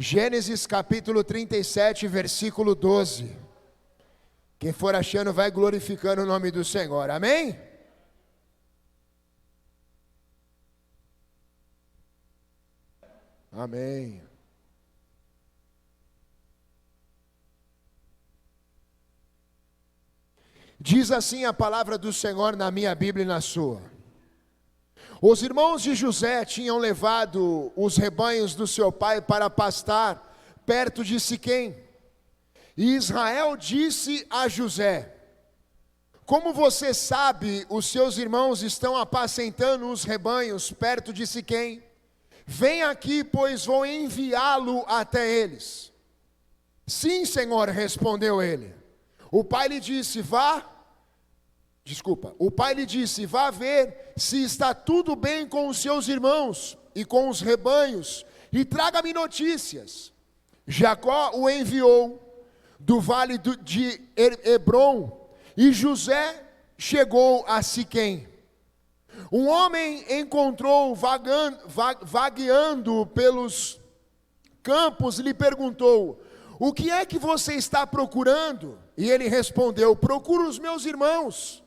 Gênesis capítulo 37, versículo 12. Quem for achando vai glorificando o nome do Senhor, amém? Amém. Diz assim a palavra do Senhor na minha Bíblia e na sua. Os irmãos de José tinham levado os rebanhos do seu pai para pastar perto de Siquém. E Israel disse a José: como você sabe, os seus irmãos estão apacentando os rebanhos perto de Siquém. Vem aqui, pois vou enviá-lo até eles. Sim, Senhor, respondeu ele. O pai lhe disse: vá ver se está tudo bem com os seus irmãos e com os rebanhos, e traga-me notícias. Jacó o enviou do vale de Hebrom, e José chegou a Siquém. Um homem encontrou vagueando pelos campos, lhe perguntou: o que é que você está procurando? E ele respondeu: procuro os meus irmãos.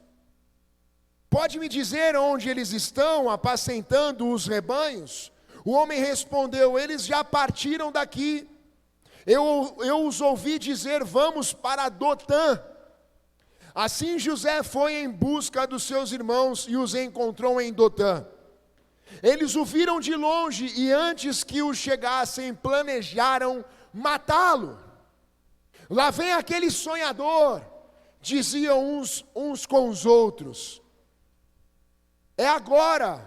Pode me dizer onde eles estão apacentando os rebanhos? O homem respondeu: eles já partiram daqui. Eu os ouvi dizer: vamos para Dotã. Assim José foi em busca dos seus irmãos e os encontrou em Dotã. Eles o viram de longe e antes que o chegassem planejaram matá-lo. Lá vem aquele sonhador, diziam uns com os outros. É agora,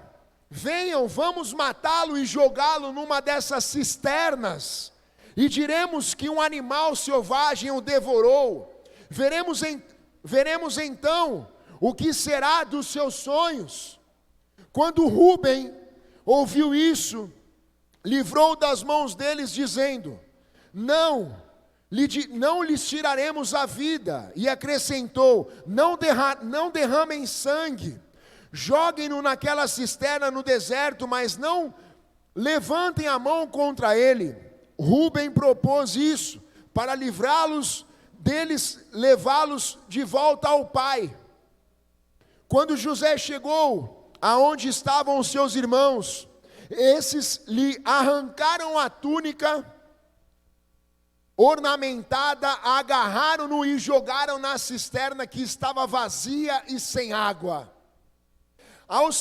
venham, vamos matá-lo e jogá-lo numa dessas cisternas, e diremos que um animal selvagem o devorou. Veremos então o que será dos seus sonhos. Quando Rúben ouviu isso, livrou das mãos deles, dizendo: não lhes tiraremos a vida. E acrescentou: não derramem sangue. Joguem-no naquela cisterna no deserto, mas não levantem a mão contra ele. Rúben propôs isso para livrá-los deles, levá-los de volta ao pai. Quando José chegou aonde estavam os seus irmãos, esses lhe arrancaram a túnica ornamentada, agarraram-no e jogaram na cisterna que estava vazia e sem água. Ao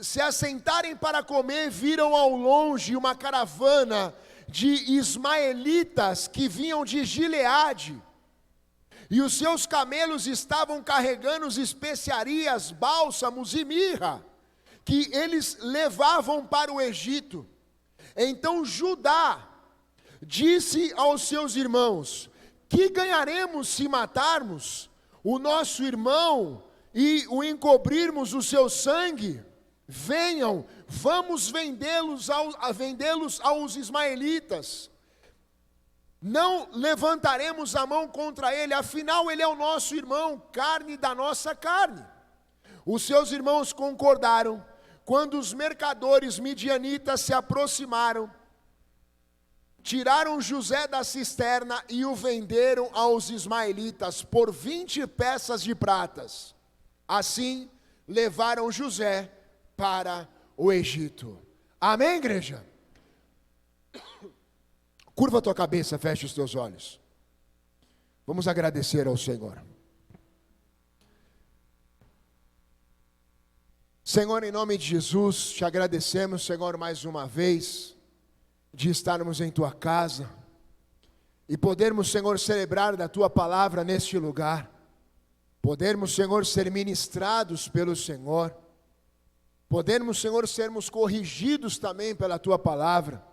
se assentarem para comer, viram ao longe uma caravana de ismaelitas que vinham de Gileade, e os seus camelos estavam carregando especiarias, bálsamos e mirra, que eles levavam para o Egito. Então Judá disse aos seus irmãos: que ganharemos se matarmos o nosso irmão e o encobrirmos o seu sangue? Venham, vamos vendê-los aos ismaelitas. Não levantaremos a mão contra ele, afinal ele é o nosso irmão, carne da nossa carne. Os seus irmãos concordaram. Quando os mercadores midianitas se aproximaram, tiraram José da cisterna e o venderam aos ismaelitas por 20 peças de pratas. Assim levaram José para o Egito. Amém, igreja? Curva a tua cabeça, fecha os teus olhos. Vamos agradecer ao Senhor. Senhor, em nome de Jesus, te agradecemos, Senhor, mais uma vez, de estarmos em tua casa e podermos, Senhor, celebrar da tua palavra neste lugar. Podermos, Senhor, ser ministrados pelo Senhor. Podermos, Senhor, sermos corrigidos também pela tua palavra.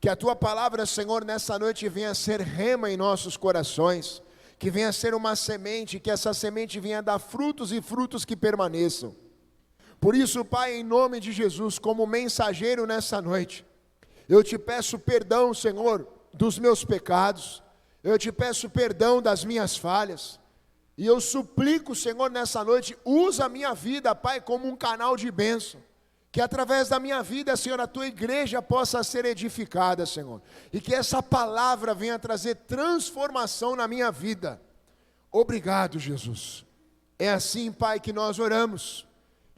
Que a tua palavra, Senhor, nessa noite venha ser rema em nossos corações. Que venha ser uma semente, que essa semente venha dar frutos e frutos que permaneçam. Por isso, Pai, em nome de Jesus, como mensageiro nessa noite, eu te peço perdão, Senhor, dos meus pecados. Eu te peço perdão das minhas falhas. E eu suplico, Senhor, nessa noite, usa a minha vida, Pai, como um canal de bênção. Que através da minha vida, Senhor, a tua igreja possa ser edificada, Senhor. E que essa palavra venha trazer transformação na minha vida. Obrigado, Jesus. É assim, Pai, que nós oramos.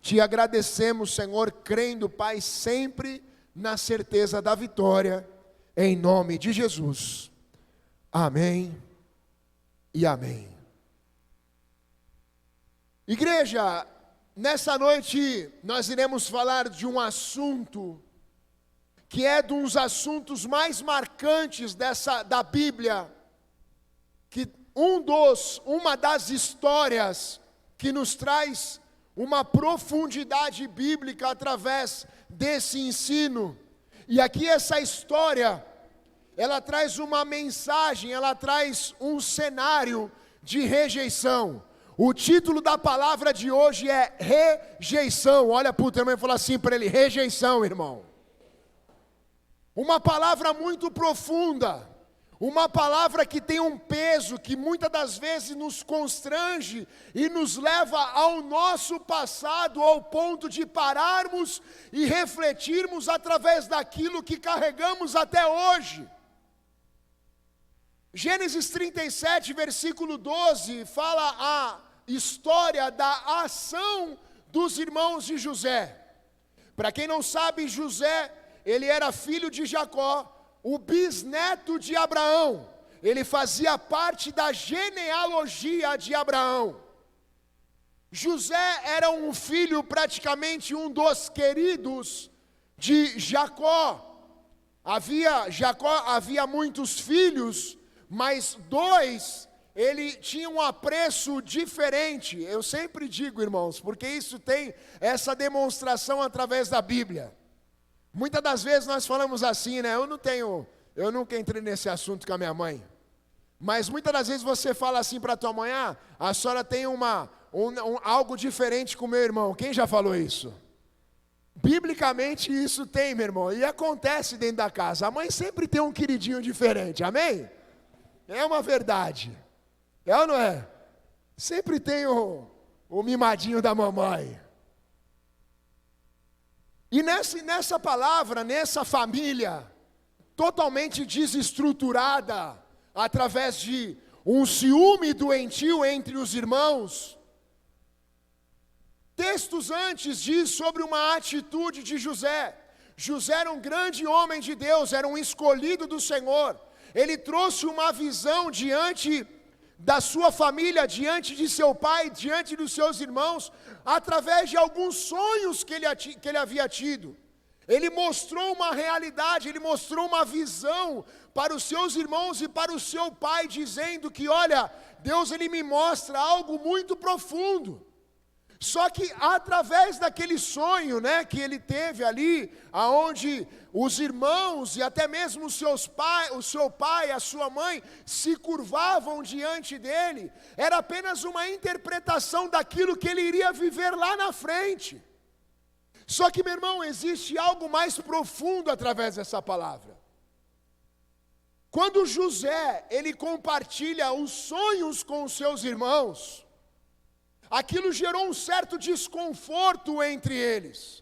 Te agradecemos, Senhor, crendo, Pai, sempre na certeza da vitória. Em nome de Jesus. Amém e amém. Igreja, nessa noite nós iremos falar de um assunto que é um dos assuntos mais marcantes da Bíblia, que uma das histórias que nos traz uma profundidade bíblica através desse ensino. E aqui essa história, ela traz uma mensagem, ela traz um cenário de rejeição. O título da palavra de hoje é rejeição. Olha para o teu irmão e fala assim para ele: rejeição, irmão. Uma palavra muito profunda, uma palavra que tem um peso, que muitas das vezes nos constrange e nos leva ao nosso passado, ao ponto de pararmos e refletirmos através daquilo que carregamos até hoje. Gênesis 37, versículo 12, fala a história da ação dos irmãos de José. Para quem não sabe, José, ele era filho de Jacó, o bisneto de Abraão. Ele fazia parte da genealogia de Abraão. José era um filho, praticamente um dos queridos de Jacó. Havia muitos filhos, mas dois, ele tinha um apreço diferente. Eu sempre digo, irmãos, porque isso tem essa demonstração através da Bíblia. Muitas das vezes nós falamos assim, né? Eu nunca entrei nesse assunto com a minha mãe. Mas muitas das vezes você fala assim para a tua mãe: a senhora tem algo diferente com o meu irmão. Quem já falou isso? Biblicamente isso tem, meu irmão, e acontece dentro da casa. A mãe sempre tem um queridinho diferente, amém? É uma verdade. É ou não é? Sempre tem o mimadinho da mamãe. E nessa palavra, nessa família, totalmente desestruturada, através de um ciúme doentio entre os irmãos, textos antes diz sobre uma atitude de José. José era um grande homem de Deus, era um escolhido do Senhor. Ele trouxe uma visão diante da sua família, diante de seu pai, diante dos seus irmãos, através de alguns sonhos que ele havia tido. Ele mostrou uma realidade, ele mostrou uma visão para os seus irmãos e para o seu pai, dizendo que, olha, Deus, ele me mostra algo muito profundo. Só que através daquele sonho, né, que ele teve ali, aonde os irmãos e até mesmo o seu pai, a sua mãe, se curvavam diante dele, era apenas uma interpretação daquilo que ele iria viver lá na frente. Só que, meu irmão, existe algo mais profundo através dessa palavra. Quando José, ele compartilha os sonhos com os seus irmãos, aquilo gerou um certo desconforto entre eles.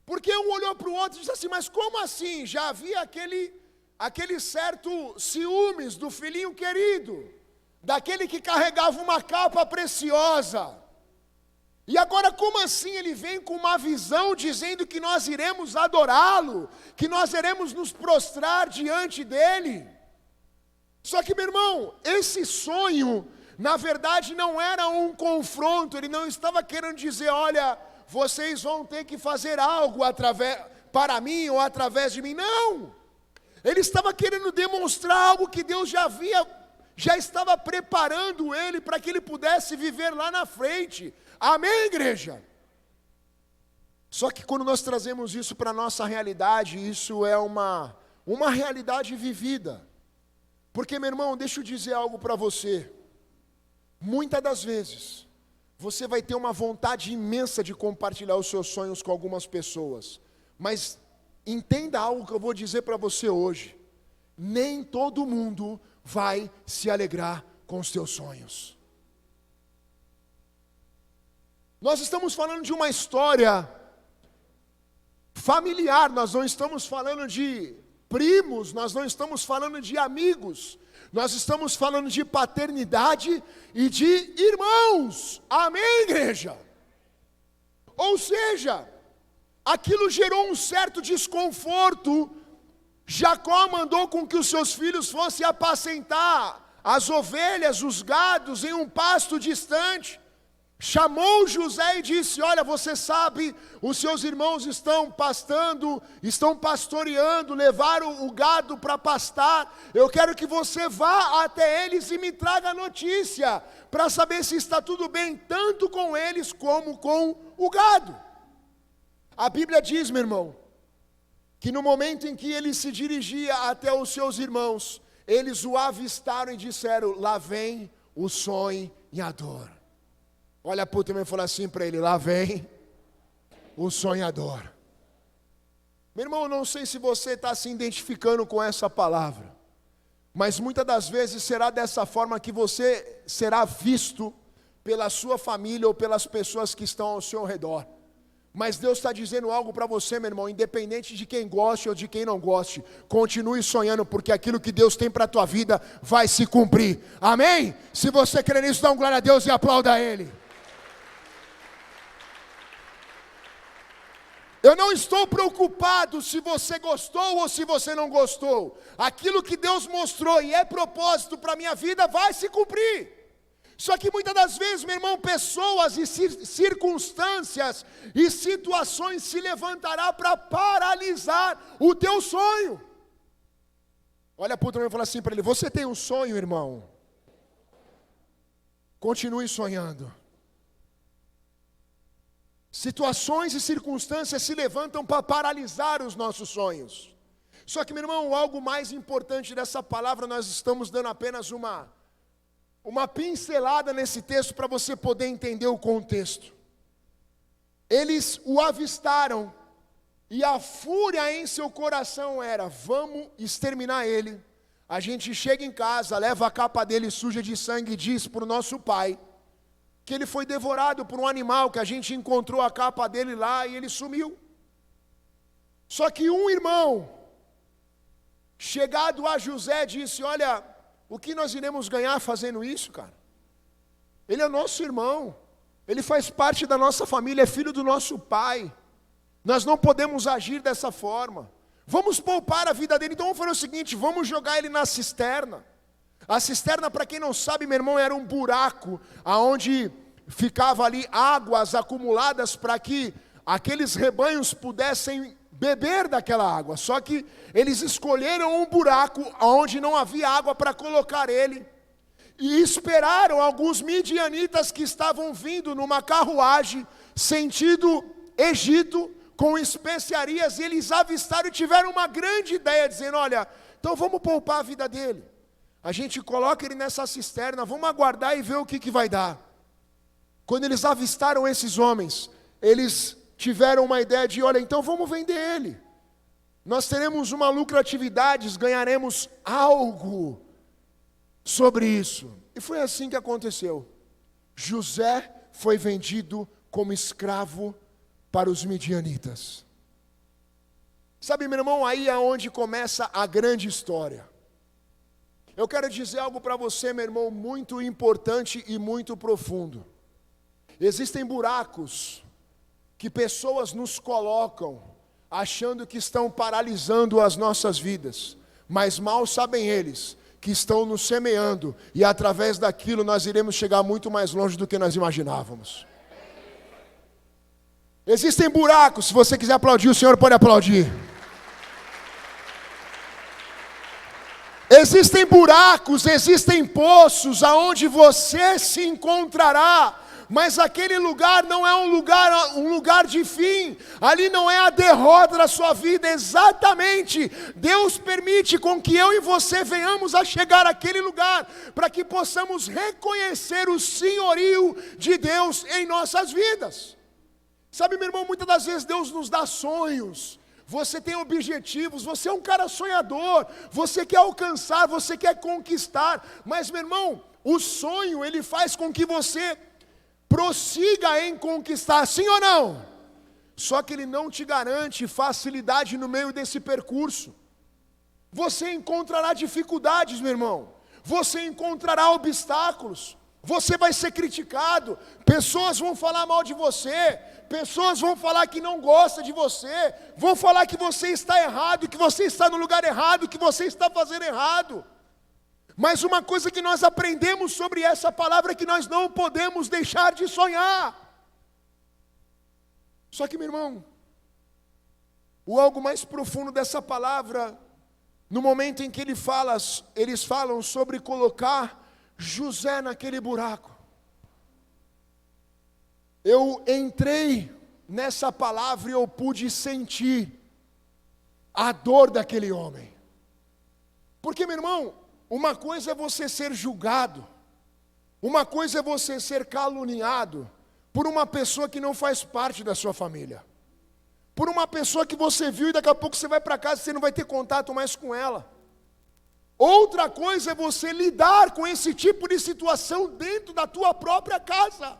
Porque um olhou para o outro e disse assim: mas como assim? Já havia aquele certo ciúmes do filhinho querido, daquele que carregava uma capa preciosa. E agora como assim ele vem com uma visão dizendo que nós iremos adorá-lo, que nós iremos nos prostrar diante dele? Só que, meu irmão, esse sonho, na verdade, não era um confronto. Ele não estava querendo dizer: olha, vocês vão ter que fazer algo para mim ou através de mim. Não! Ele estava querendo demonstrar algo que Deus já estava preparando ele para que ele pudesse viver lá na frente. Amém, igreja? Só que quando nós trazemos isso para a nossa realidade, isso é uma realidade vivida. Porque, meu irmão, deixa eu dizer algo para você. Muitas das vezes, você vai ter uma vontade imensa de compartilhar os seus sonhos com algumas pessoas. Mas entenda algo que eu vou dizer para você hoje. Nem todo mundo vai se alegrar com os teus sonhos. Nós estamos falando de uma história familiar, nós não estamos falando de primos, nós não estamos falando de amigos, nós estamos falando de paternidade e de irmãos. Amém, igreja? Ou seja, aquilo gerou um certo desconforto. Jacó mandou com que os seus filhos fossem apacentar as ovelhas, os gados em um pasto distante. Chamou José e disse: olha, você sabe, os seus irmãos estão pastando, estão pastoreando, levaram o gado para pastar. Eu quero que você vá até eles e me traga notícia, para saber se está tudo bem, tanto com eles como com o gado. A Bíblia diz, meu irmão, que no momento em que ele se dirigia até os seus irmãos, eles o avistaram e disseram: lá vem o sonhador. Olha para o teu irmão e fala assim para ele: lá vem o sonhador. Meu irmão, eu não sei se você está se identificando com essa palavra, mas muitas das vezes será dessa forma que você será visto pela sua família ou pelas pessoas que estão ao seu redor. Mas Deus está dizendo algo para você, meu irmão, independente de quem goste ou de quem não goste, continue sonhando, porque aquilo que Deus tem para a tua vida vai se cumprir. Amém? Se você crê nisso, dá um glória a Deus e aplauda a Ele. Eu não estou preocupado se você gostou ou se você não gostou. Aquilo que Deus mostrou e é propósito para a minha vida vai se cumprir. Só que muitas das vezes, meu irmão, pessoas e circunstâncias e situações se levantará para paralisar o teu sonho. Olha para o teu irmão e fala assim para ele: você tem um sonho, irmão? Continue sonhando. Situações e circunstâncias se levantam para paralisar os nossos sonhos. Só que, meu irmão, algo mais importante dessa palavra, nós estamos dando apenas uma pincelada nesse texto para você poder entender o contexto. Eles o avistaram e a fúria em seu coração era: vamos exterminar ele. A gente chega em casa, leva a capa dele suja de sangue e diz para o nosso pai que ele foi devorado por um animal, que a gente encontrou a capa dele lá e ele sumiu. Só que um irmão, chegado a José, disse: olha, o que nós iremos ganhar fazendo isso, cara? Ele é nosso irmão, ele faz parte da nossa família, é filho do nosso pai. Nós não podemos agir dessa forma. Vamos poupar a vida dele. Então vamos fazer o seguinte: vamos jogar ele na cisterna. A cisterna, para quem não sabe, meu irmão, era um buraco aonde ficava ali águas acumuladas para que aqueles rebanhos pudessem beber daquela água. Só que eles escolheram um buraco onde não havia água para colocar ele, e esperaram alguns midianitas que estavam vindo numa carruagem sentido Egito com especiarias, e eles avistaram e tiveram uma grande ideia, dizendo: olha, então vamos poupar a vida dele, a gente coloca ele nessa cisterna, vamos aguardar e ver o que vai dar. Quando eles avistaram esses homens, eles tiveram uma ideia de: olha, então vamos vender ele, nós teremos uma lucratividade, ganharemos algo sobre isso. E foi assim que aconteceu. José foi vendido como escravo para os midianitas. Sabe, meu irmão, aí é onde começa a grande história. Eu quero dizer algo para você, meu irmão, muito importante e muito profundo. Existem buracos que pessoas nos colocam achando que estão paralisando as nossas vidas, mas mal sabem eles que estão nos semeando, e através daquilo nós iremos chegar muito mais longe do que nós imaginávamos. Existem buracos, se você quiser aplaudir, o Senhor pode aplaudir. Existem buracos, existem poços aonde você se encontrará, mas aquele lugar não é um lugar de fim, ali não é a derrota da sua vida, exatamente. Deus permite com que eu e você venhamos a chegar àquele lugar, para que possamos reconhecer o senhorio de Deus em nossas vidas. Sabe, meu irmão, muitas das vezes Deus nos dá sonhos, você tem objetivos, você é um cara sonhador, você quer alcançar, você quer conquistar, mas, meu irmão, o sonho, ele faz com que você prossiga em conquistar, sim ou não? só que ele não te garante facilidade no meio desse percurso. Você encontrará dificuldades, meu irmão. Você encontrará obstáculos. Você vai ser criticado. Pessoas vão falar mal de você. Pessoas vão falar que não gostam de você. Vão falar que você está errado, que você está no lugar errado, que você está fazendo errado. Mas uma coisa que nós aprendemos sobre essa palavra é que nós não podemos deixar de sonhar. Só que, meu irmão, o algo mais profundo dessa palavra, no momento em que eles falam sobre colocar José naquele buraco. Eu entrei nessa palavra e eu pude sentir a dor daquele homem. Porque, meu irmão, uma coisa é você ser julgado, uma coisa é você ser caluniado por uma pessoa que não faz parte da sua família. Por uma pessoa que você viu e daqui a pouco você vai para casa e você não vai ter contato mais com ela. Outra coisa é você lidar com esse tipo de situação dentro da tua própria casa.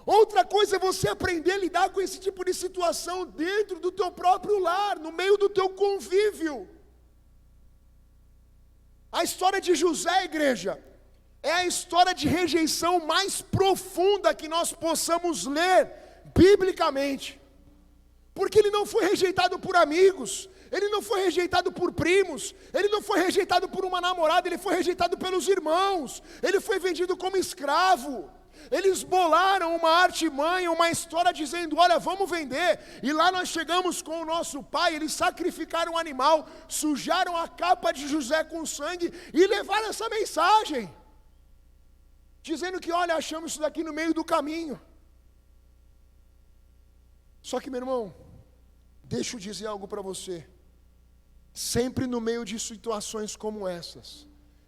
Outra coisa é você aprender a lidar com esse tipo de situação dentro do teu próprio lar, no meio do teu convívio. A história de José, igreja, é a história de rejeição mais profunda que nós possamos ler biblicamente. Porque ele não foi rejeitado por amigos, ele não foi rejeitado por primos, ele não foi rejeitado por uma namorada, ele foi rejeitado pelos irmãos, ele foi vendido como escravo. Eles bolaram uma artimanha, uma história dizendo, olha, vamos vender. E lá nós chegamos com o nosso pai, eles sacrificaram um animal, sujaram a capa de José com sangue e levaram essa mensagem. Dizendo que, olha, achamos isso daqui no meio do caminho. Só que, meu irmão, deixa eu dizer algo para você. Sempre no meio de situações como essas,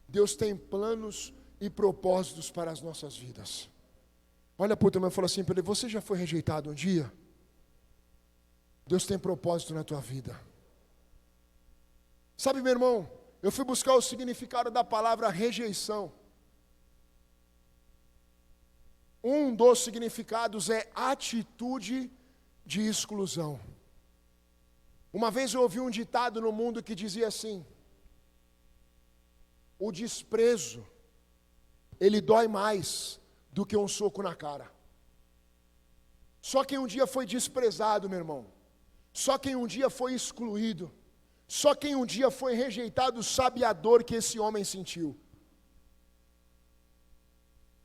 Deus tem planos e propósitos para as nossas vidas. Olha para o teu irmão e fala assim para ele, você já foi rejeitado um dia? Deus tem propósito na tua vida. Sabe, meu irmão, eu fui buscar o significado da palavra rejeição. Um dos significados é atitude de exclusão. Uma vez eu ouvi um ditado no mundo que dizia assim: o desprezo, ele dói mais do que um soco na cara. Só quem um dia foi desprezado, meu irmão, só quem um dia foi excluído, só quem um dia foi rejeitado sabe a dor que esse homem sentiu.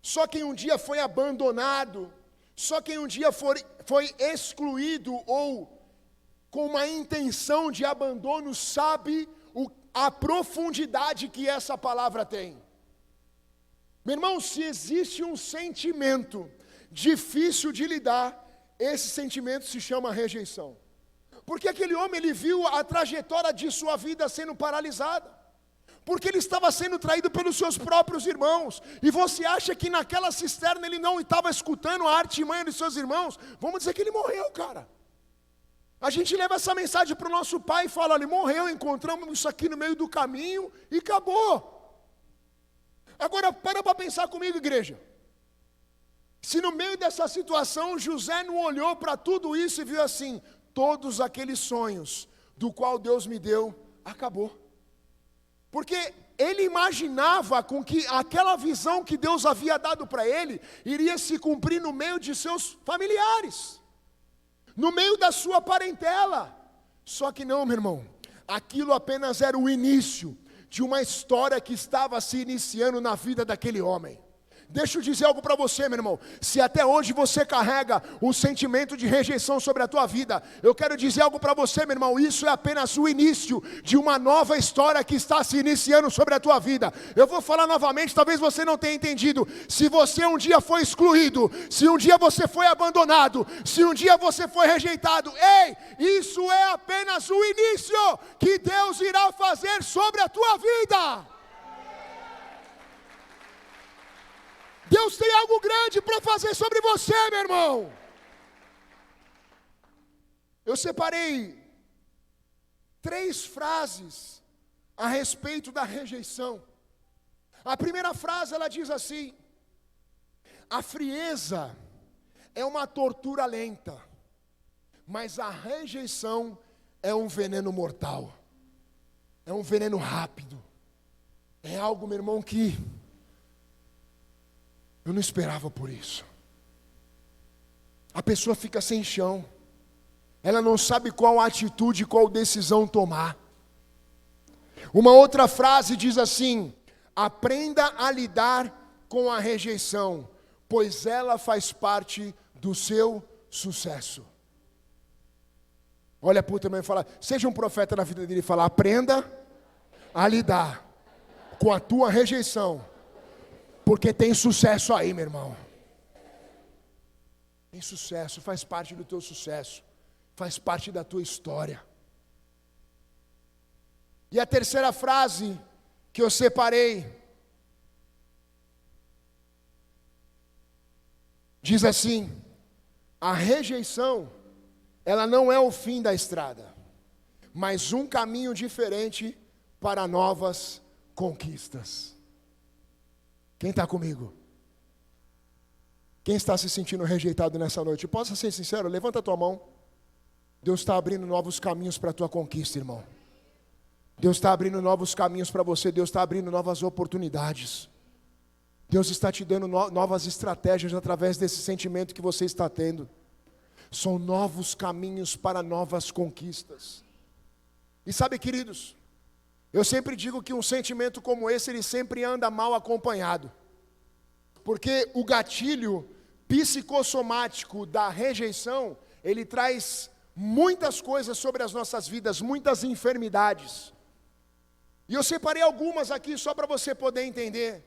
Só quem um dia foi abandonado, só quem um dia foi excluído ou com uma intenção de abandono sabe a profundidade que essa palavra tem. Meu irmão, se existe um sentimento difícil de lidar, esse sentimento se chama rejeição. Porque aquele homem, ele viu a trajetória de sua vida sendo paralisada. Porque ele estava sendo traído pelos seus próprios irmãos. E você acha que naquela cisterna ele não estava escutando a artimanha dos seus irmãos? Vamos dizer que ele morreu, cara. A gente leva essa mensagem para o nosso pai e fala, olha, ele morreu, encontramos isso aqui no meio do caminho e acabou. Agora, para pensar comigo, igreja. Se no meio dessa situação, José não olhou para tudo isso e viu assim, todos aqueles sonhos do qual Deus me deu, acabou. Porque ele imaginava com que aquela visão que Deus havia dado para ele, iria se cumprir no meio de seus familiares, no meio da sua parentela. Só que não, meu irmão, aquilo apenas era o início de uma história que estava se iniciando na vida daquele homem. Deixa eu dizer algo para você, meu irmão. Se até hoje você carrega um sentimento de rejeição sobre a tua vida, eu quero dizer algo para você, meu irmão. Isso é apenas o início de uma nova história que está se iniciando sobre a tua vida. Eu vou falar novamente, talvez você não tenha entendido. Se você um dia foi excluído, se um dia você foi abandonado, se um dia você foi rejeitado, ei, isso é apenas o início que Deus irá fazer sobre a tua vida. Deus tem algo grande para fazer sobre você, meu irmão. Eu separei 3 frases a respeito da rejeição. A primeira frase, ela diz assim: a frieza é uma tortura lenta, Mas a rejeição é um veneno mortal. É um veneno rápido. É algo, meu irmão, que eu não esperava por isso. A pessoa fica sem chão. Ela não sabe qual atitude, qual decisão tomar. Uma outra frase diz assim: aprenda a lidar com a rejeição, pois ela faz parte do seu sucesso. Olha para o teu irmão e fala, seja um profeta na vida dele e fala, aprenda a lidar com a tua rejeição, porque tem sucesso aí, meu irmão. Tem sucesso, faz parte do teu sucesso, faz parte da tua história. E a terceira frase que eu separei diz assim: a rejeição, ela não é o fim da estrada, mas um caminho diferente para novas conquistas. Quem está comigo? Quem está se sentindo rejeitado nessa noite? Possa ser sincero, levanta a tua mão. Deus está abrindo novos caminhos para a tua conquista, irmão. Deus está abrindo novos caminhos para você, Deus está abrindo novas oportunidades. Deus está te dando novas estratégias através desse sentimento que você está tendo. São novos caminhos para novas conquistas. E sabe, queridos, eu sempre digo que um sentimento como esse, ele sempre anda mal acompanhado. Porque o gatilho psicossomático da rejeição, ele traz muitas coisas sobre as nossas vidas, muitas enfermidades. E eu separei algumas aqui só para você poder entender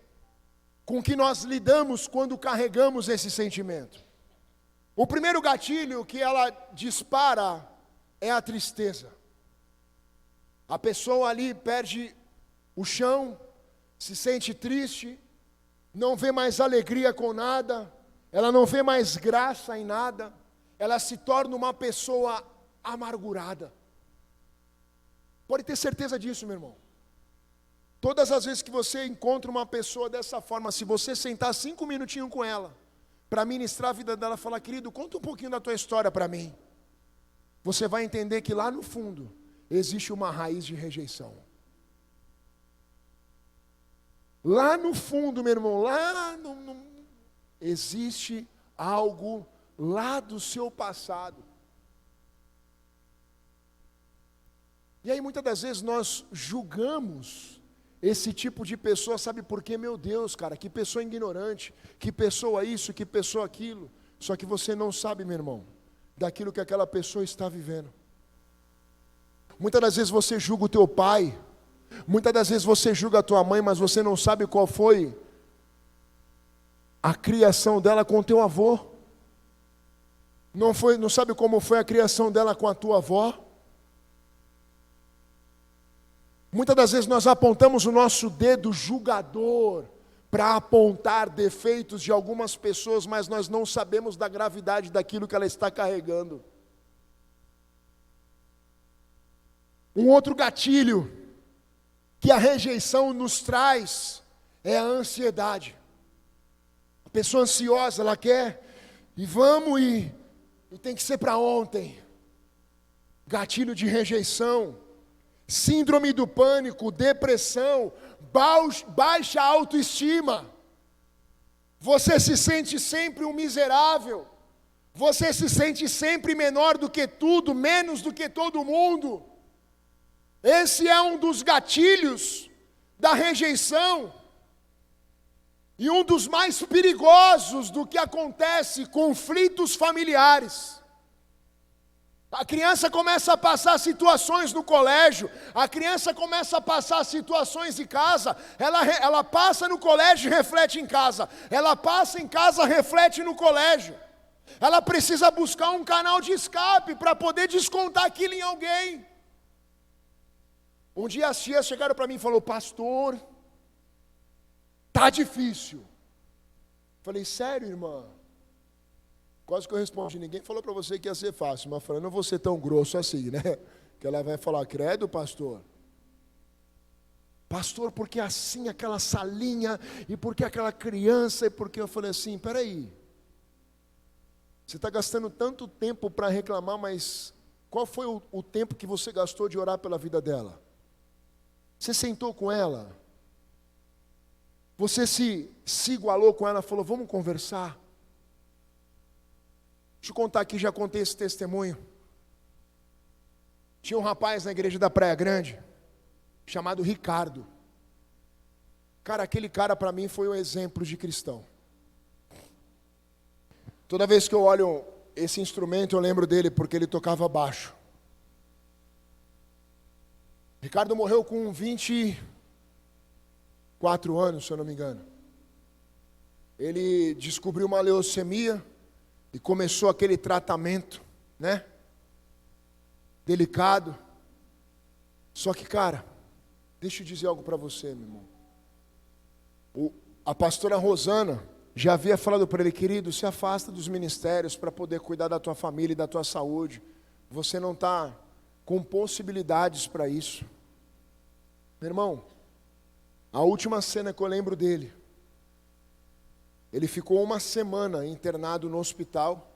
com que nós lidamos quando carregamos esse sentimento. O primeiro gatilho que ela dispara é a tristeza. A pessoa ali perde o chão, se sente triste, não vê mais alegria com nada, ela não vê mais graça em nada, ela se torna uma pessoa amargurada. Pode ter certeza disso, meu irmão. Todas as vezes que você encontra uma pessoa dessa forma, se você sentar 5 minutinhos com ela, para ministrar a vida dela, falar, querido, conta um pouquinho da tua história para mim. Você vai entender que lá no fundo, existe uma raiz de rejeição. Lá no fundo, meu irmão, existe algo lá do seu passado. E aí muitas das vezes nós julgamos esse tipo de pessoa, sabe por quê? Meu Deus, cara, que pessoa ignorante, que pessoa isso, que pessoa aquilo. Só que você não sabe, meu irmão, daquilo que aquela pessoa está vivendo. Muitas das vezes você julga o teu pai, muitas das vezes você julga a tua mãe, mas você não sabe qual foi a criação dela com o teu avô. Não sabe como foi a criação dela com a tua avó. Muitas das vezes nós apontamos o nosso dedo julgador para apontar defeitos de algumas pessoas, mas nós não sabemos da gravidade daquilo que ela está carregando. Um outro gatilho que a rejeição nos traz é a ansiedade. A pessoa ansiosa, ela quer, e vamos, e tem que ser para ontem. Gatilho de rejeição. Síndrome do pânico, depressão, baixa autoestima. Você se sente sempre um miserável. Você se sente sempre menor do que tudo, menos do que todo mundo. Esse é um dos gatilhos da rejeição. E um dos mais perigosos do que acontece, conflitos familiares. A criança começa a passar situações no colégio, a criança começa a passar situações em casa, ela passa no colégio e reflete em casa, ela passa em casa, reflete no colégio. Ela precisa buscar um canal de escape para poder descontar aquilo em alguém. Um dia as tias chegaram para mim e falaram, pastor, tá difícil. Falei, sério, irmã? Quase que eu respondi, ninguém falou para você que ia ser fácil, mas eu falei, não vou ser tão grosso assim, né? Que ela vai falar, credo, pastor? Pastor, porque assim aquela salinha, e porque aquela criança, e porque eu falei assim, peraí. Você está gastando tanto tempo para reclamar, mas qual foi o tempo que você gastou de orar pela vida dela? Você sentou com ela? Você se igualou com ela e falou, vamos conversar? Deixa eu contar aqui, já contei esse testemunho. Tinha um rapaz na igreja da Praia Grande, chamado Ricardo. Cara, aquele cara para mim foi um exemplo de cristão. Toda vez que eu olho esse instrumento, eu lembro dele porque ele tocava baixo. Ricardo morreu com 24 anos, se eu não me engano. Ele descobriu uma leucemia e começou aquele tratamento, né? Delicado. Só que, cara, deixa eu dizer algo para você, meu irmão. A pastora Rosana já havia falado para ele, querido, se afasta dos ministérios para poder cuidar da tua família e da tua saúde. Você não está com possibilidades para isso. Meu irmão, a última cena que eu lembro dele, ele ficou uma semana internado no hospital,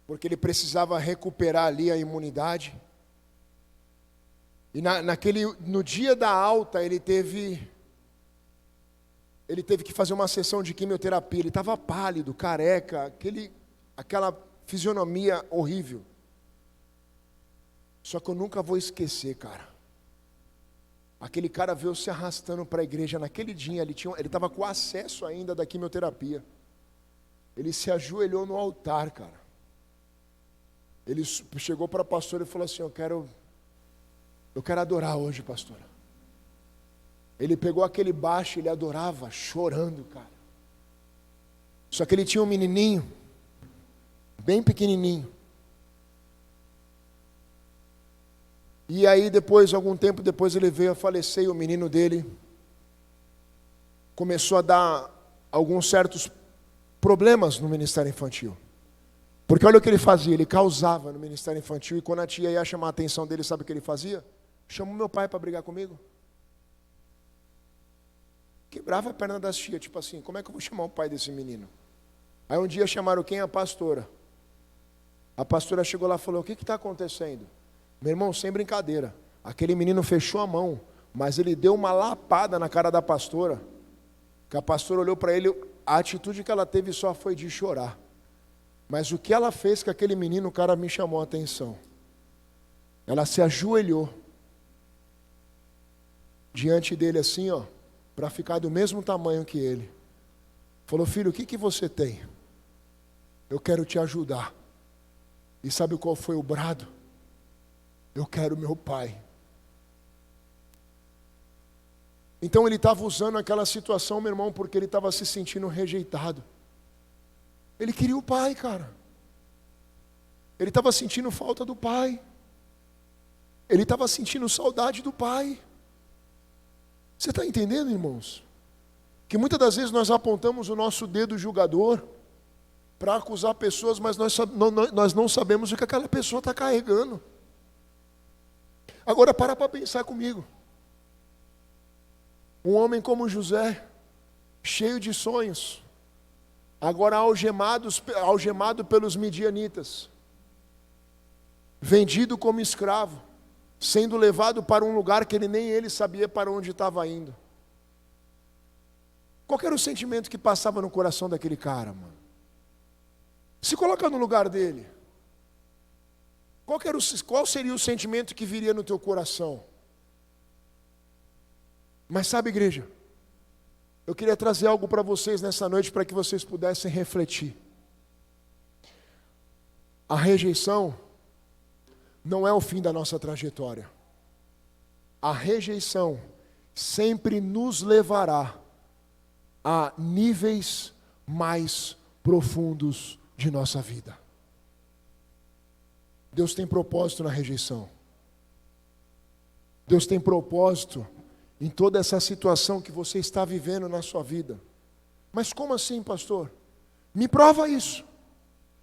porque ele precisava recuperar ali a imunidade. E no dia da alta, ele teve que fazer uma sessão de quimioterapia. Ele estava pálido, careca, aquela fisionomia horrível. Só que eu nunca vou esquecer, cara. Aquele cara veio se arrastando para a igreja. Naquele dia, ele estava com acesso ainda da quimioterapia. Ele se ajoelhou no altar, cara. Ele chegou para a pastora e falou assim, eu quero adorar hoje, pastora. Ele pegou aquele baixo e ele adorava, chorando, cara. Só que ele tinha um menininho, bem pequenininho. E aí algum tempo depois ele veio a falecer e o menino dele começou a dar alguns certos problemas no ministério infantil. Porque olha o que ele fazia, ele causava no ministério infantil e quando a tia ia chamar a atenção dele, sabe o que ele fazia? Chamou meu pai para brigar comigo. Quebrava a perna das tias, tipo assim, como é que eu vou chamar o pai desse menino? Aí um dia chamaram quem? A pastora. A pastora chegou lá e falou, o que está acontecendo? Meu irmão, sem brincadeira, aquele menino fechou a mão, mas ele deu uma lapada na cara da pastora, que a pastora olhou para ele, a atitude que ela teve só foi de chorar. Mas o que ela fez com aquele menino, o cara me chamou a atenção. Ela se ajoelhou diante dele assim, ó, para ficar do mesmo tamanho que ele. Falou, filho, o que você tem? Eu quero te ajudar. E sabe qual foi o brado? Eu quero meu pai. Então ele estava usando aquela situação, meu irmão, porque ele estava se sentindo rejeitado. Ele queria o pai, cara. Ele estava sentindo falta do pai. Ele estava sentindo saudade do pai. Você está entendendo, irmãos? Que muitas das vezes nós apontamos o nosso dedo julgador para acusar pessoas, mas nós não sabemos o que aquela pessoa está carregando. Agora para pensar comigo. Um homem como José, cheio de sonhos, agora algemado pelos midianitas, vendido como escravo, sendo levado para um lugar que nem ele sabia para onde estava indo. Qual era o sentimento que passava no coração daquele cara, mano? Se coloca no lugar dele. Qual seria o sentimento que viria no teu coração? Mas sabe, igreja, eu queria trazer algo para vocês nessa noite para que vocês pudessem refletir. A rejeição não é o fim da nossa trajetória. A rejeição sempre nos levará a níveis mais profundos de nossa vida. Deus tem propósito na rejeição. Deus tem propósito em toda essa situação que você está vivendo na sua vida. Mas como assim, pastor? Me prova isso.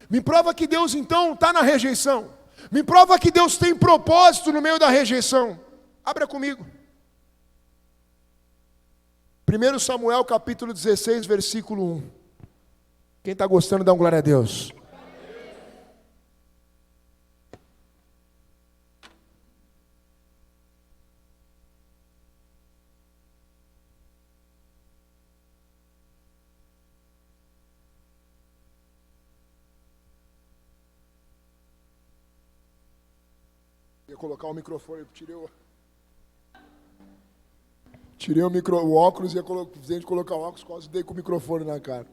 Me prova que Deus então está na rejeição. Me prova que Deus tem propósito no meio da rejeição. Abra comigo. 1 Samuel capítulo 16, versículo 1. Quem está gostando, dá um glória a Deus. Ia colocar o microfone, tirei o óculos e ia colocar o óculos, quase dei com o microfone na cara.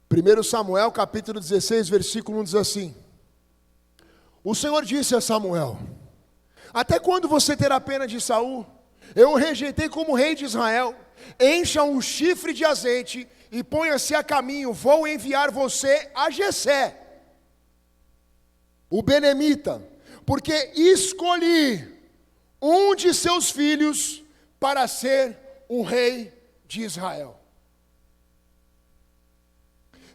1 Samuel, capítulo 16, versículo 1 diz assim: o Senhor disse a Samuel: até quando você terá pena de Saul? Eu o rejeitei como rei de Israel. Encha um chifre de azeite e ponha-se a caminho. Vou enviar você a Jessé, o benemita, porque escolhi um de seus filhos para ser o rei de Israel.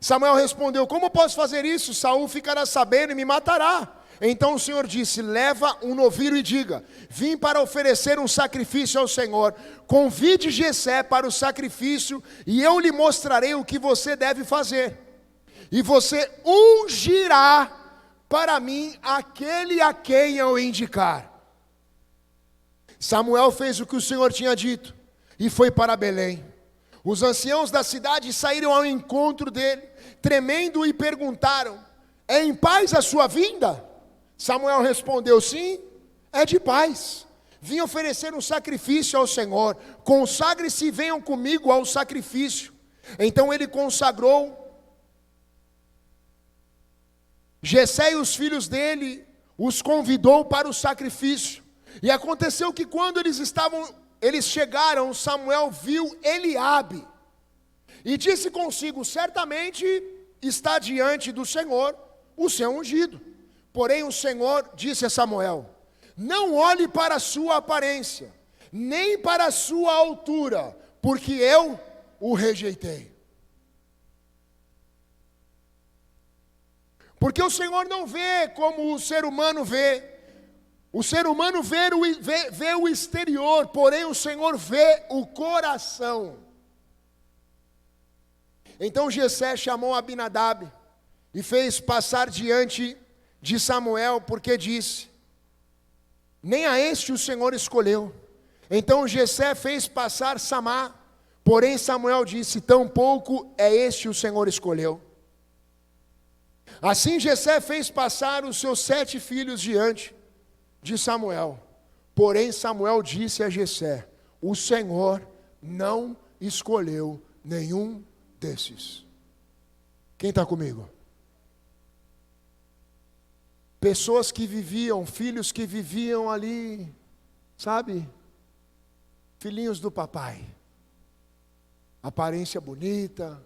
Samuel respondeu: como posso fazer isso? Saul ficará sabendo e me matará. Então o Senhor disse: leva um novilho e diga: vim para oferecer um sacrifício ao Senhor. Convide Jessé para o sacrifício e eu lhe mostrarei o que você deve fazer. E você ungirá para mim aquele a quem eu indicar. Samuel fez o que o Senhor tinha dito e foi para Belém. Os anciãos da cidade saíram ao encontro dele, tremendo, e perguntaram: é em paz a sua vinda? Samuel respondeu: sim, é de paz. Vim oferecer um sacrifício ao Senhor. Consagre-se e venham comigo ao sacrifício. Então ele consagrou Jessé e os filhos dele, os convidou para o sacrifício. E aconteceu que quando eles chegaram, Samuel viu Eliabe e disse consigo: certamente está diante do Senhor o seu ungido. Porém o Senhor disse a Samuel: não olhe para a sua aparência, nem para a sua altura, porque eu o rejeitei. Porque o Senhor não vê como o ser humano vê. O ser humano vê o exterior, porém o Senhor vê o coração. Então Jessé chamou Abinadab e fez passar diante de Samuel, porque disse: nem a este o Senhor escolheu. Então Jessé fez passar Samá, porém Samuel disse: tampouco é este o Senhor escolheu. Assim Jessé fez passar os seus 7 filhos diante de Samuel. Porém Samuel disse a Jessé: o Senhor não escolheu nenhum desses. Quem está comigo? Pessoas que viviam, filhos que viviam ali, sabe? Filhinhos do papai. Aparência bonita,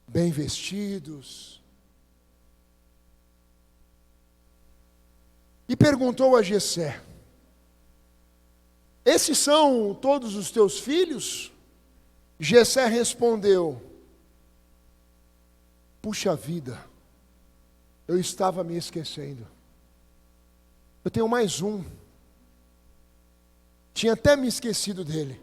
bem vestidos. E perguntou a Jessé: esses são todos os teus filhos? Jessé respondeu: puxa vida, eu estava me esquecendo. Eu tenho mais um. Tinha até me esquecido dele.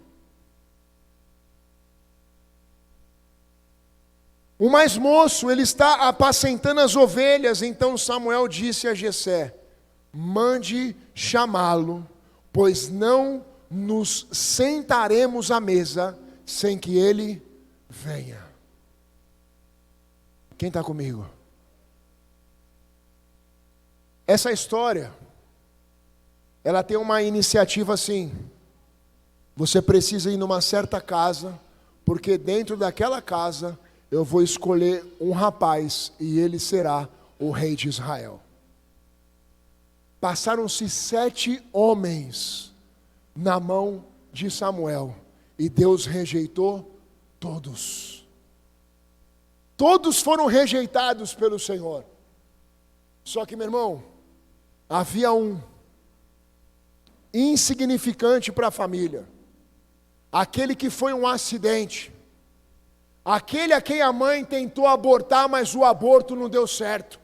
O mais moço, ele está apacentando as ovelhas. Então Samuel disse a Jessé: mande chamá-lo, pois não nos sentaremos à mesa sem que ele venha. Quem está comigo? Essa história, ela tem uma iniciativa assim: você precisa ir numa certa casa, porque dentro daquela casa eu vou escolher um rapaz e ele será o rei de Israel. Passaram-se 7 homens na mão de Samuel e Deus rejeitou todos. Todos foram rejeitados pelo Senhor. Só que, meu irmão, havia um insignificante para a família, aquele que foi um acidente, aquele a quem a mãe tentou abortar, mas o aborto não deu certo,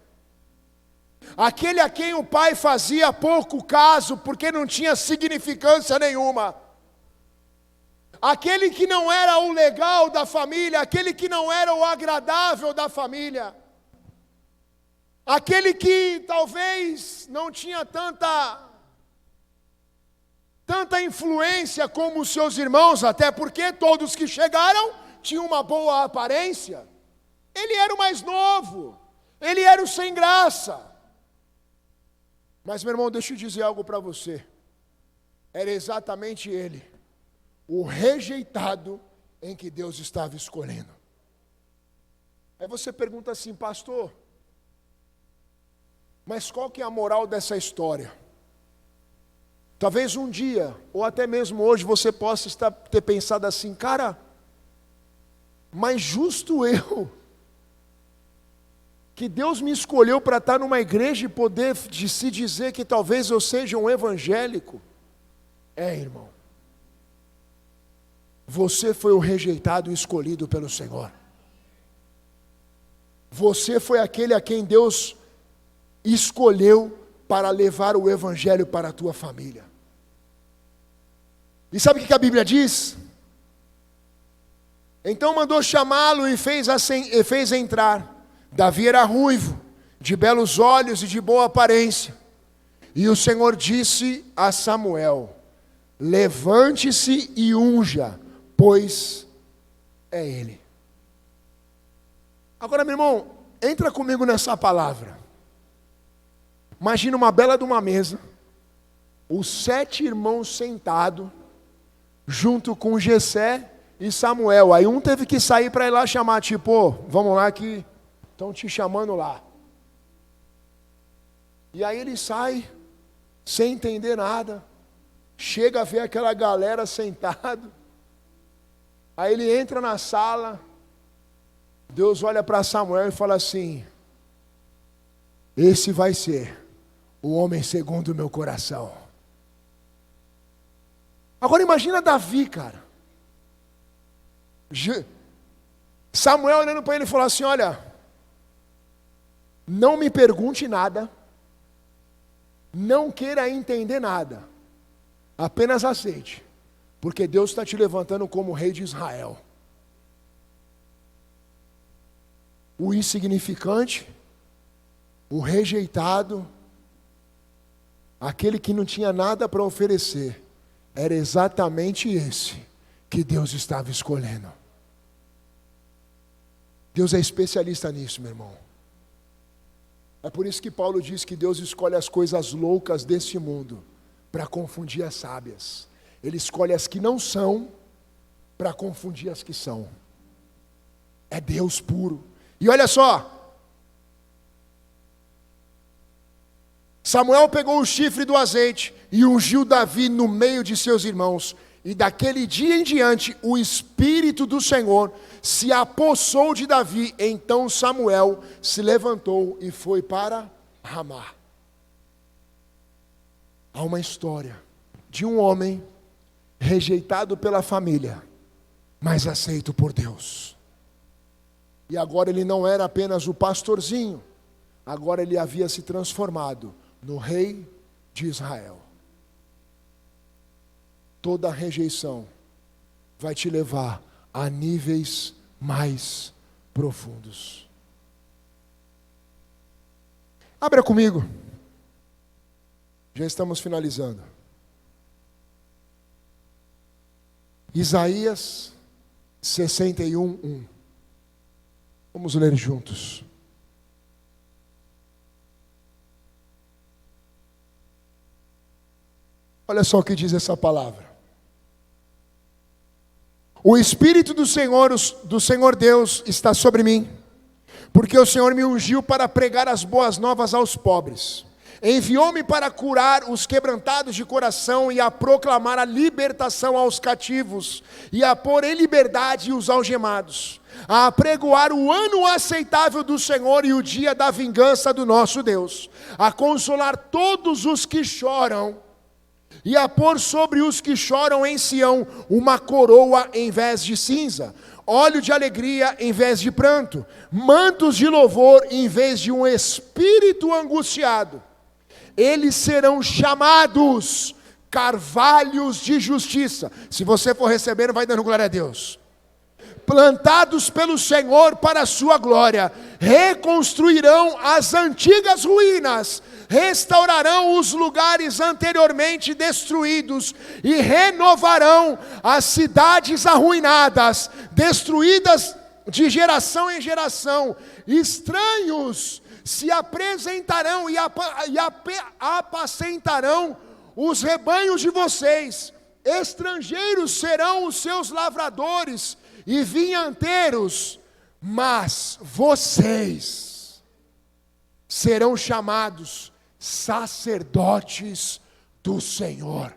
aquele a quem o pai fazia pouco caso, porque não tinha significância nenhuma, aquele que não era o legal da família, aquele que não era o agradável da família, aquele que talvez não tinha tanta influência como os seus irmãos, até porque todos que chegaram tinham uma boa aparência. Ele era o mais novo, ele era o sem graça. Mas, meu irmão, deixa eu dizer algo para você. Era exatamente ele, o rejeitado em que Deus estava escolhendo. Aí você pergunta assim, pastor, mas qual que é a moral dessa história? Talvez um dia, ou até mesmo hoje, você possa ter pensado assim, cara, mas justo eu, que Deus me escolheu para estar numa igreja e poder se dizer que talvez eu seja um evangélico. Irmão, você foi o rejeitado e escolhido pelo Senhor. Você foi aquele a quem Deus escolheu para levar o evangelho para a tua família. E sabe o que a Bíblia diz? Então mandou chamá-lo e fez entrar. Davi era ruivo, de belos olhos e de boa aparência. E o Senhor disse a Samuel: levante-se e unja, pois é ele. Agora, meu irmão, entra comigo nessa palavra. Imagina uma bela de uma mesa, os 7 irmãos sentados, junto com Jessé e Samuel. Aí um teve que sair para ir lá chamar, tipo, vamos lá que estão te chamando lá. E aí ele sai, sem entender nada, chega a ver aquela galera sentado. Aí ele entra na sala, Deus olha para Samuel e fala assim: esse vai ser o homem segundo o meu coração. Agora imagina Davi, cara. Samuel olhando para ele e falou assim: olha, não me pergunte nada, não queira entender nada, apenas aceite, porque Deus está te levantando como rei de Israel. O insignificante, o rejeitado, aquele que não tinha nada para oferecer, era exatamente esse que Deus estava escolhendo. Deus é especialista nisso, meu irmão. É por isso que Paulo diz que Deus escolhe as coisas loucas deste mundo para confundir as sábias. Ele escolhe as que não são para confundir as que são. É Deus puro. E olha só, Samuel pegou o chifre do azeite e ungiu Davi no meio de seus irmãos. E daquele dia em diante, o Espírito do Senhor se apossou de Davi. Então Samuel se levantou e foi para Ramá. Há uma história de um homem rejeitado pela família, mas aceito por Deus. E agora ele não era apenas o pastorzinho, agora ele havia se transformado no rei de Israel. Toda rejeição vai te levar a níveis mais profundos. Abra comigo. Já estamos finalizando. Isaías 61:1. Vamos ler juntos. Olha só o que diz essa palavra. O Espírito do Senhor Deus está sobre mim, porque o Senhor me ungiu para pregar as boas novas aos pobres. Enviou-me para curar os quebrantados de coração e a proclamar a libertação aos cativos e a pôr em liberdade os algemados, a apregoar o ano aceitável do Senhor e o dia da vingança do nosso Deus, a consolar todos os que choram e a pôr sobre os que choram em Sião uma coroa em vez de cinza, óleo de alegria em vez de pranto, mantos de louvor em vez de um espírito angustiado. Eles serão chamados carvalhos de justiça. Se você for recebendo, vai dando glória a Deus. Plantados pelo Senhor para a sua glória, reconstruirão as antigas ruínas, restaurarão os lugares anteriormente destruídos e renovarão as cidades arruinadas, destruídas de geração em geração. Estranhos se apresentarão e apacentarão os rebanhos de vocês. Estrangeiros serão os seus lavradores e vinhateiros, mas vocês serão chamados sacerdotes do Senhor.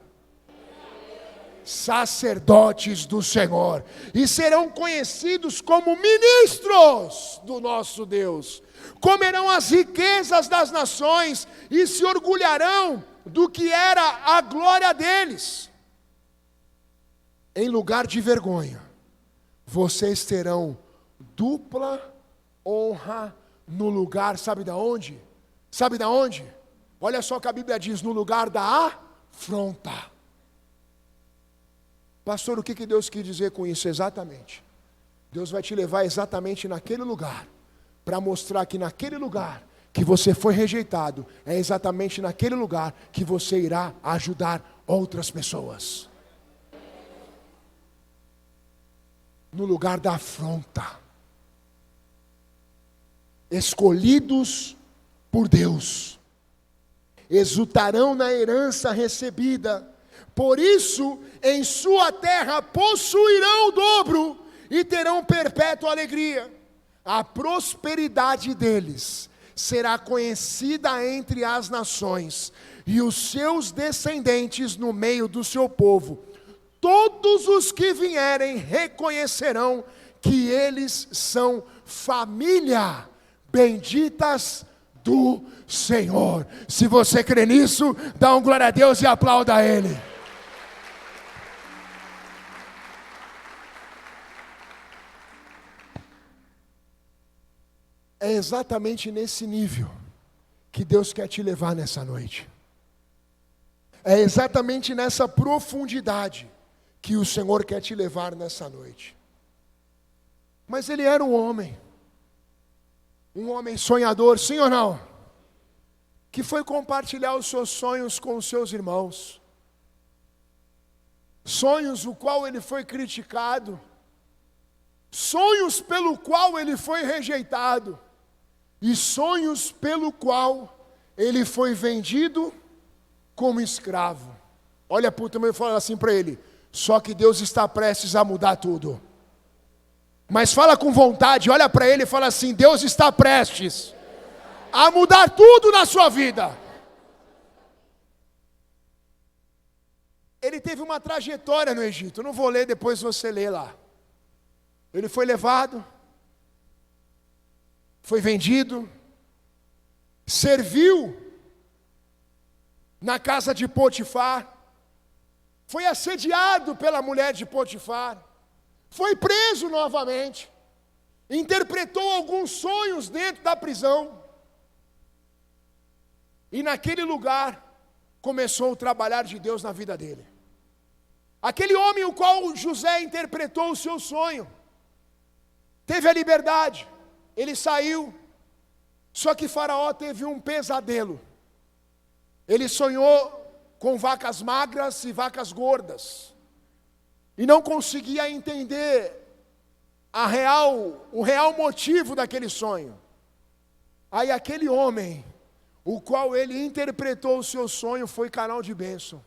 Sacerdotes do Senhor, e serão conhecidos como ministros do nosso Deus. Comerão as riquezas das nações e se orgulharão do que era a glória deles. Em lugar de vergonha, vocês terão dupla honra no lugar, sabe da onde? Sabe da onde? Olha só o que a Bíblia diz: no lugar da afronta. Pastor, o que Deus quis dizer com isso exatamente? Deus vai te levar exatamente naquele lugar, para mostrar que naquele lugar que você foi rejeitado, é exatamente naquele lugar que você irá ajudar outras pessoas. No lugar da afronta. Escolhidos por Deus, exultarão na herança recebida. Por isso, em sua terra possuirão o dobro e terão perpétua alegria. A prosperidade deles será conhecida entre as nações, e os seus descendentes no meio do seu povo. Todos os que vierem reconhecerão que eles são família, benditas do Senhor. Se você crê nisso, dá um glória a Deus e aplauda a Ele. É exatamente nesse nível que Deus quer te levar nessa noite. É exatamente nessa profundidade que o Senhor quer te levar nessa noite. Mas ele era um homem sonhador, sim ou não? Que foi compartilhar os seus sonhos com os seus irmãos. Sonhos o qual ele foi criticado. Sonhos pelo qual ele foi rejeitado. E sonhos pelo qual ele foi vendido como escravo. Olha para o teu irmão e fala assim para ele: só que Deus está prestes a mudar tudo. Mas fala com vontade, olha para ele e fala assim: Deus está prestes a mudar tudo na sua vida. Ele teve uma trajetória no Egito, eu não vou ler, depois você lê lá. Ele foi levado, foi vendido, serviu na casa de Potifar, foi assediado pela mulher de Potifar, foi preso novamente, interpretou alguns sonhos dentro da prisão, e naquele lugar começou o trabalhar de Deus na vida dele. Aquele homem o qual José interpretou o seu sonho, teve a liberdade, ele saiu, só que Faraó teve um pesadelo. Ele sonhou com vacas magras e vacas gordas, e não conseguia entender o real motivo daquele sonho. Aí aquele homem, o qual ele interpretou o seu sonho, foi canal de bênção.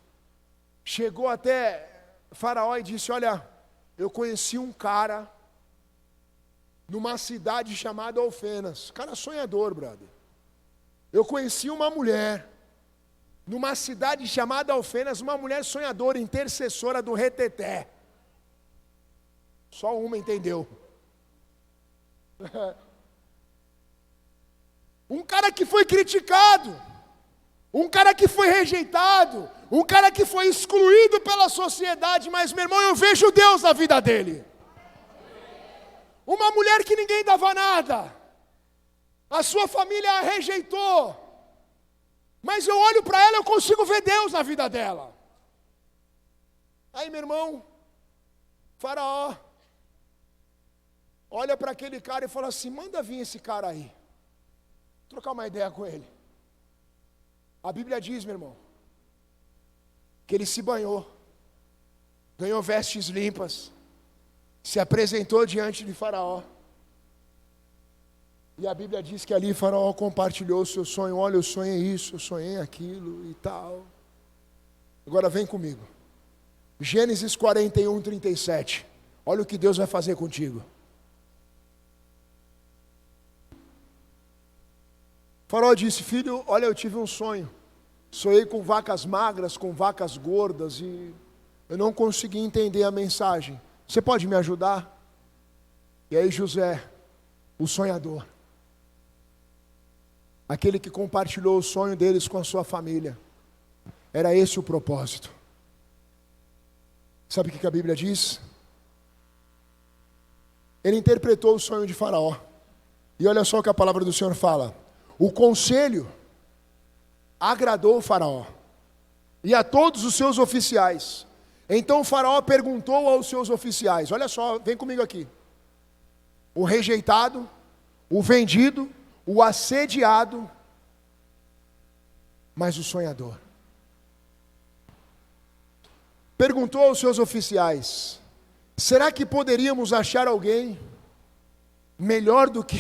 Chegou até Faraó e disse: olha, eu conheci um cara numa cidade chamada Alfenas. Cara sonhador, brother. Eu conheci uma mulher numa cidade chamada Alfenas, uma mulher sonhadora, intercessora do reteté. Só uma entendeu. Um cara que foi criticado, um cara que foi rejeitado, um cara que foi excluído pela sociedade, mas, meu irmão, eu vejo Deus na vida dele. Uma mulher que ninguém dava nada, a sua família a rejeitou, mas eu olho para ela e eu consigo ver Deus na vida dela. Aí, meu irmão, Faraó olha para aquele cara e fala assim: manda vir esse cara aí, trocar uma ideia com ele. A Bíblia diz, meu irmão, que ele se banhou, ganhou vestes limpas, se apresentou diante de Faraó. E a Bíblia diz que ali Faraó compartilhou o seu sonho. Olha, eu sonhei isso, eu sonhei aquilo e tal. Agora vem comigo. Gênesis 41, 37. Olha o que Deus vai fazer contigo. Faraó disse: filho, olha, eu tive um sonho. Sonhei com vacas magras, com vacas gordas, e eu não consegui entender a mensagem. Você pode me ajudar? E aí José, o sonhador, aquele que compartilhou o sonho deles com a sua família, era esse o propósito. Sabe o que a Bíblia diz? Ele interpretou o sonho de Faraó. E olha só o que a palavra do Senhor fala. O conselho agradou o Faraó e a todos os seus oficiais. Então o Faraó perguntou aos seus oficiais, olha só, vem comigo aqui. O rejeitado, o vendido, o assediado, mas o sonhador. Perguntou aos seus oficiais: será que poderíamos achar alguém melhor do que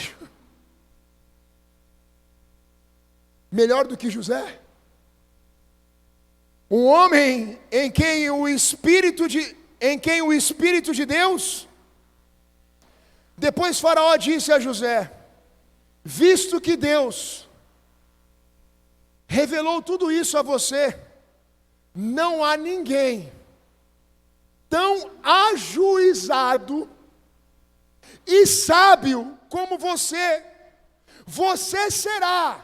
José? Um homem em quem o Espírito de Deus. Depois Faraó disse a José: visto que Deus revelou tudo isso a você, não há ninguém tão ajuizado e sábio como você. Você será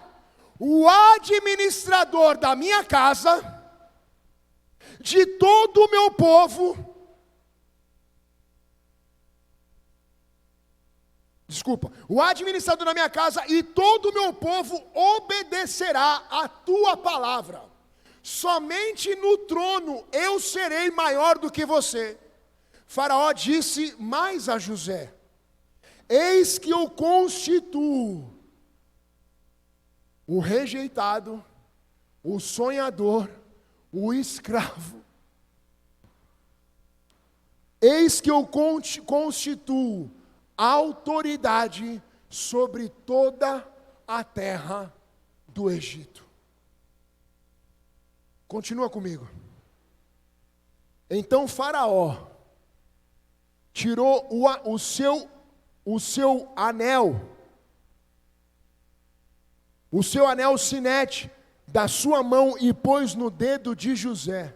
o administrador da minha casa, de todo o meu povo. O administrador da minha casa e todo o meu povo obedecerá a tua palavra. Somente no trono eu serei maior do que você. Faraó disse mais a José: eis que eu constituo o rejeitado, o sonhador, o escravo. Eis que eu constituo autoridade sobre toda a terra do Egito. Continua comigo. Então Faraó tirou o seu anel, sinete, da sua mão e pôs no dedo de José.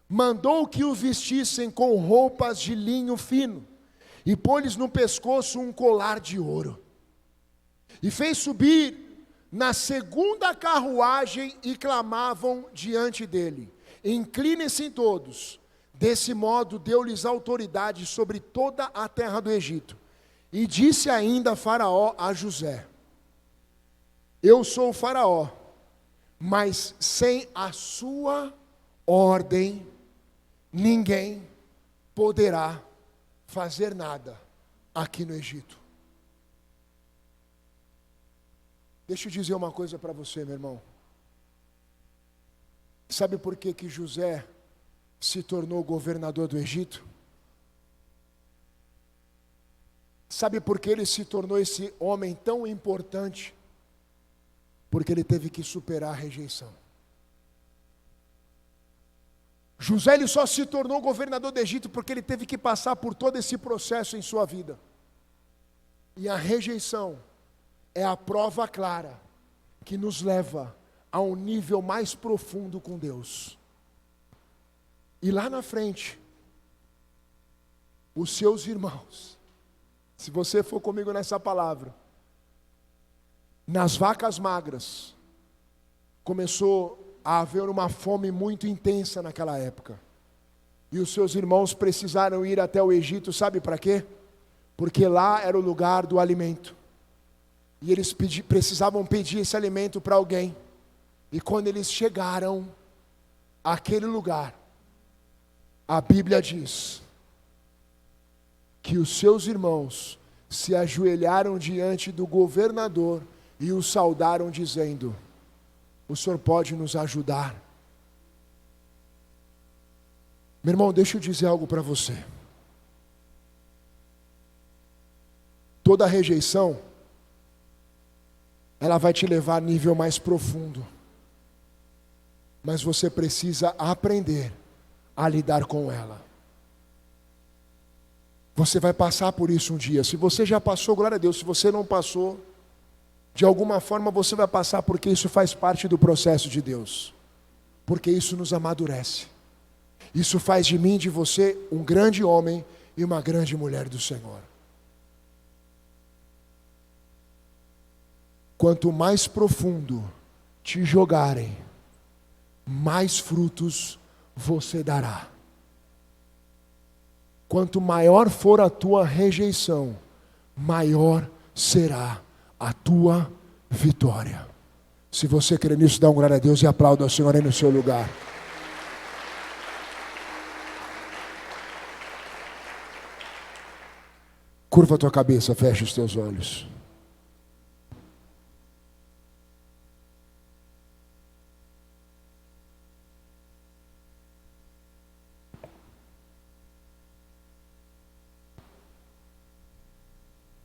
Mandou que o vestissem com roupas de linho fino e pôs-lhes no pescoço um colar de ouro. E fez subir na segunda carruagem e clamavam diante dele: inclinem-se todos. Desse modo deu-lhes autoridade sobre toda a terra do Egito. E disse ainda Faraó a José: eu sou o Faraó, mas sem a sua ordem ninguém poderá fazer nada aqui no Egito. Deixa eu dizer uma coisa para você, meu irmão. Sabe por que José se tornou governador do Egito? Sabe por que ele se tornou esse homem tão importante? Porque ele teve que superar a rejeição. José ele só se tornou governador do Egito porque ele teve que passar por todo esse processo em sua vida. E a rejeição é a prova clara que nos leva a um nível mais profundo com Deus. E lá na frente, os seus irmãos, se você for comigo nessa palavra, nas vacas magras, começou a haver uma fome muito intensa naquela época. E os seus irmãos precisaram ir até o Egito, sabe para quê? Porque lá era o lugar do alimento. E eles precisavam pedir esse alimento para alguém. E quando eles chegaram àquele lugar, a Bíblia diz que os seus irmãos se ajoelharam diante do governador e o saudaram dizendo: o Senhor pode nos ajudar? Meu irmão, deixa eu dizer algo para você. Toda rejeição ela vai te levar a nível mais profundo. Mas você precisa aprender a lidar com ela. Você vai passar por isso um dia. Se você já passou, glória a Deus. Se você não passou, de alguma forma você vai passar, porque isso faz parte do processo de Deus. Porque isso nos amadurece. Isso faz de mim e de você um grande homem e uma grande mulher do Senhor. Quanto mais profundo te jogarem, mais frutos você dará. Quanto maior for a tua rejeição, maior será a tua vitória. Se você crê nisso, dá um glória a Deus e aplauda ao Senhor aí no seu lugar. Curva a tua cabeça, fecha os teus olhos.